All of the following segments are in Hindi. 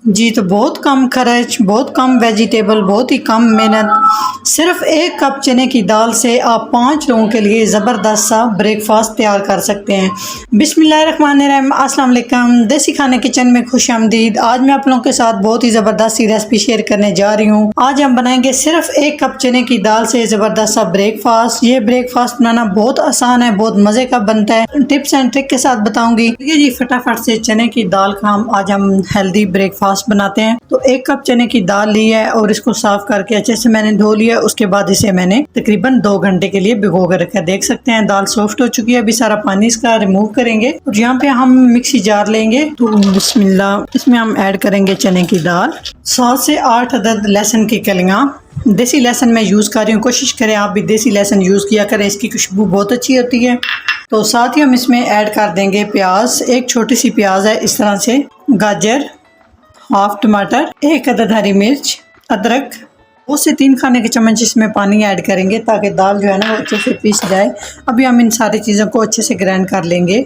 जी, तो बहुत कम खर्च, बहुत कम वेजिटेबल, बहुत ही कम मेहनत। सिर्फ 1 कप चने की दाल से आप 5 लोगों के लिए ज़बरदस्त सा ब्रेकफास्ट तैयार कर सकते हैं। बिस्मिल्लाहिर्रहमानिर्रहीम, अस्सलाम वालेकुम। देसी खाने किचन में खुशामदीद। आज मैं आप लोगों के साथ बहुत ही ज़बरदस्त सी रेसिपी शेयर करने जा रही हूँ। आज हम बनाएंगे सिर्फ 1 कप चने की दाल से ज़बरदस्त सा ब्रेकफास्ट। ये ब्रेकफास्ट बनाना बहुत आसान है, बहुत मज़े का बनता है। टिप्स एंड ट्रिक के साथ बताऊंगी। देखिए जी, फटाफट से चने की दाल का आज हम हेल्दी ब्रेकफास्ट बनाते हैं। तो 1 कप चने की दाल ली है और इसको साफ करके अच्छे से मैंने धो लिया। उसके बाद इसे मैंने तकरीबन 2 घंटे के लिए भिगो कर रखा है। देख सकते हैं दाल सॉफ्ट हो चुकी है। अभी सारा पानी इसका रिमूव करेंगे और यहाँ पे हम मिक्सी जार लेंगे। तो बिस्मिल्लाह, इसमें हम ऐड करेंगे चने की दाल, 7 से 8 अदद लहसुन की कलियां। देसी लहसुन मैं यूज़ कर रही हूँ, कोशिश करें आप भी देसी लहसुन यूज़ किया करें, इसकी खुशबू बहुत अच्छी होती है। तो साथ ही हम इसमें ऐड कर देंगे प्याज, एक छोटी सी प्याज है इस तरह से, गाजर, हाफ टमाटर, 1 अदद हरी मिर्च, अदरक, 2 से 3 खाने के चम्मच इसमें पानी ऐड करेंगे ताकि दाल जो है ना वो अच्छे से पीस जाए। अभी हम इन सारी चीज़ों को अच्छे से ग्राइंड कर लेंगे।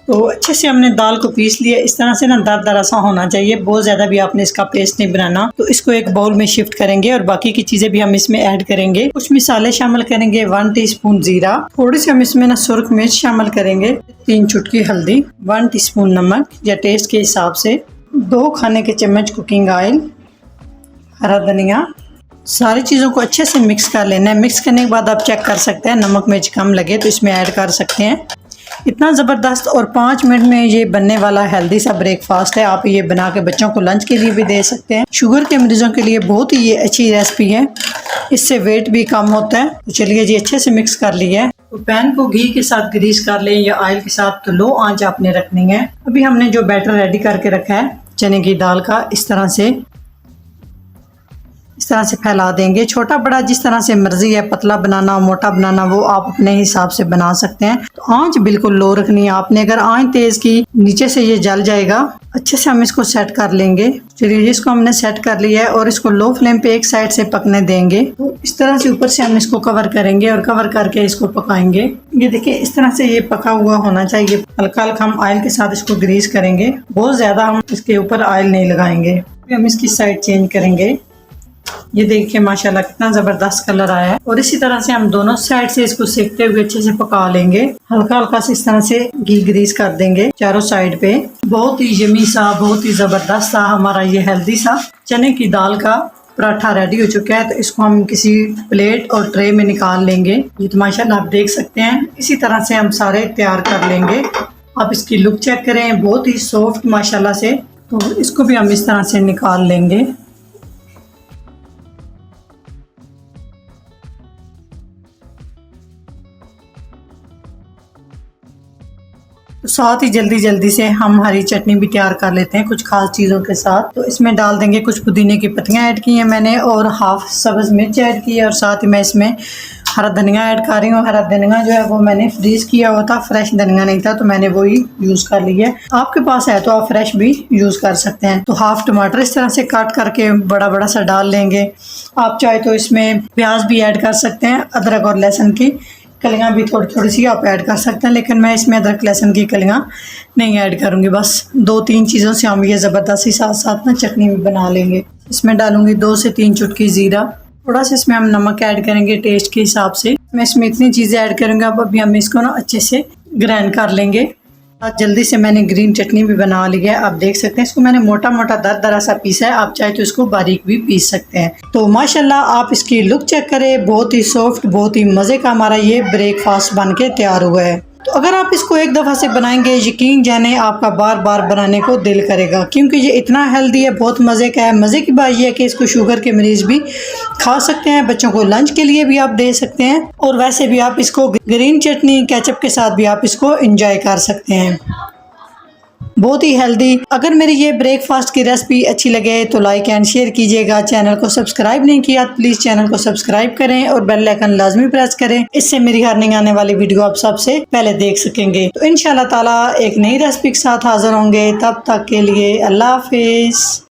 तो अच्छे से हमने दाल को पीस लिया। इस तरह से ना दरदरा सा होना चाहिए, बहुत ज़्यादा भी आपने इसका पेस्ट नहीं बनाना। तो इसको एक बाउल में शिफ्ट करेंगे और बाकी की चीज़ें भी हम इसमें ऐड करेंगे। कुछ मिसाले शामिल करेंगे, 1 टीस्पून जीरा, थोड़ी सी हम इसमें ना सुर्ख मिर्च शामिल करेंगे, 3 चुटकी हल्दी, 1 टीस्पून नमक या टेस्ट के हिसाब से, 2 खाने के चम्मच कुकिंग ऑयल, हरा धनिया। सारी चीज़ों को अच्छे से मिक्स कर लेना है। मिक्स करने के बाद आप चेक कर सकते हैं, नमक मिर्च कम लगे तो इसमें ऐड कर सकते हैं। इतना ज़बरदस्त और 5 मिनट में ये बनने वाला हेल्दी सा ब्रेकफास्ट है। आप ये बना के बच्चों को लंच के लिए भी दे सकते हैं। शुगर के मरीजों के लिए बहुत ही ये अच्छी रेसिपी है, इससे वेट भी कम होता है। तो चलिए जी, अच्छे से मिक्स कर लिया है। तो पैन को घी के साथ ग्रीस कर लें या ऑयल के साथ, तो लो आंच आपने रखनी है। अभी हमने जो बैटर रेडी करके रखा है चने की दाल का, इस तरह से फैला देंगे। छोटा बड़ा जिस तरह से मर्जी है, पतला बनाना मोटा बनाना वो आप अपने हिसाब से बना सकते हैं। तो आंच बिल्कुल लो रखनी है आपने, अगर आंच तेज की नीचे से ये जल जाएगा। अच्छे से हम इसको सेट कर लेंगे। चलिए, इसको हमने सेट कर लिया है और इसको लो फ्लेम पे एक साइड से पकने देंगे। तो इस तरह से ऊपर से हम इसको कवर करेंगे और कवर करके इसको पकाएंगे। ये देखिए, इस तरह से ये पका हुआ होना चाहिए। हल्का हल्का हम ऑयल के साथ इसको ग्रीस करेंगे, बहुत ज्यादा हम इसके ऊपर ऑयल नहीं लगाएंगे। हम इसकी साइड चेंज करेंगे। ये देखिए माशाल्लाह कितना जबरदस्त कलर आया है। और इसी तरह से हम दोनों साइड से इसको सेकते हुए अच्छे से पका लेंगे। हल्का हल्का से इस तरह से घी ग्रीस कर देंगे चारों साइड पे। बहुत ही यमी सा, बहुत ही जबरदस्त सा हमारा ये हेल्दी सा चने की दाल का पराठा रेडी हो चुका है। तो इसको हम किसी प्लेट और ट्रे में निकाल लेंगे। ये तो माशाल्लाह आप देख सकते हैं। इसी तरह से हम सारे तैयार कर लेंगे। आप इसकी लुक चेक करें, बहुत ही सॉफ्ट माशाल्लाह से। तो इसको भी हम इस तरह से निकाल लेंगे। तो साथ ही जल्दी से हम हरी चटनी भी तैयार कर लेते हैं कुछ खास चीज़ों के साथ। तो इसमें डाल देंगे कुछ पुदीने की पत्तियां ऐड की हैं मैंने और हाफ सब्ज़ मिर्च ऐड की है और साथ ही मैं इसमें हरा धनिया ऐड कर रही हूँ। हरा धनिया जो है वो मैंने फ्रीज़ किया हुआ था, फ्रेश धनिया नहीं था तो मैंने वही यूज़ कर लिया है। आपके पास है तो आप फ्रेश भी यूज़ कर सकते हैं। तो हाफ टमाटर इस तरह से काट करके बड़ा बड़ा सा डाल लेंगे। आप चाहे तो इसमें प्याज भी ऐड कर सकते हैं, अदरक और लहसुन की कलियां भी थोड़ी थोड़ी सी आप ऐड कर सकते हैं, लेकिन मैं इसमें अदरक लहसुन की कलियां नहीं ऐड करूंगी। बस 2-3 चीज़ों से हम ये ज़बरदस्ती साथ साथ ना चटनी भी बना लेंगे। इसमें डालूंगी 2 से 3 चुटकी ज़ीरा, थोड़ा सा इसमें हम नमक ऐड करेंगे टेस्ट के हिसाब से। मैं इसमें इतनी चीज़ें ऐड करूँगा। अब अभी हम इसको ना अच्छे से ग्राइंड कर लेंगे। जल्दी से मैंने ग्रीन चटनी भी बना ली है। आप देख सकते हैं इसको मैंने मोटा मोटा दरदरा सा पीसा है। आप चाहे तो इसको बारीक भी पीस सकते हैं। तो माशाल्लाह आप इसकी लुक चेक करें, बहुत ही सॉफ्ट, बहुत ही मज़े का हमारा ये ब्रेकफास्ट बन के तैयार हुआ है। तो अगर आप इसको एक दफ़ा से बनाएंगे, यकीन जाने आपका बार बार बनाने को दिल करेगा, क्योंकि ये इतना हेल्दी है, बहुत मज़े का है। मज़े की बात यह है कि इसको शुगर के मरीज़ भी खा सकते हैं, बच्चों को लंच के लिए भी आप दे सकते हैं और वैसे भी आप इसको ग्रीन चटनी केचप के साथ भी आप इसको एंजॉय कर सकते हैं। बहुत ही हेल्दी। अगर मेरी ये ब्रेकफास्ट की रेसिपी अच्छी लगे तो लाइक एंड शेयर कीजिएगा। चैनल को सब्सक्राइब नहीं किया तो प्लीज़ चैनल को सब्सक्राइब करें और बेल आइकन लाजमी प्रेस करें। इससे मेरी हर नई आने वाली वीडियो आप सबसे पहले देख सकेंगे। तो इंशाल्लाह ताला एक नई रेसिपी के साथ हाजिर होंगे। तब तक के लिए अल्लाह हाफिज़।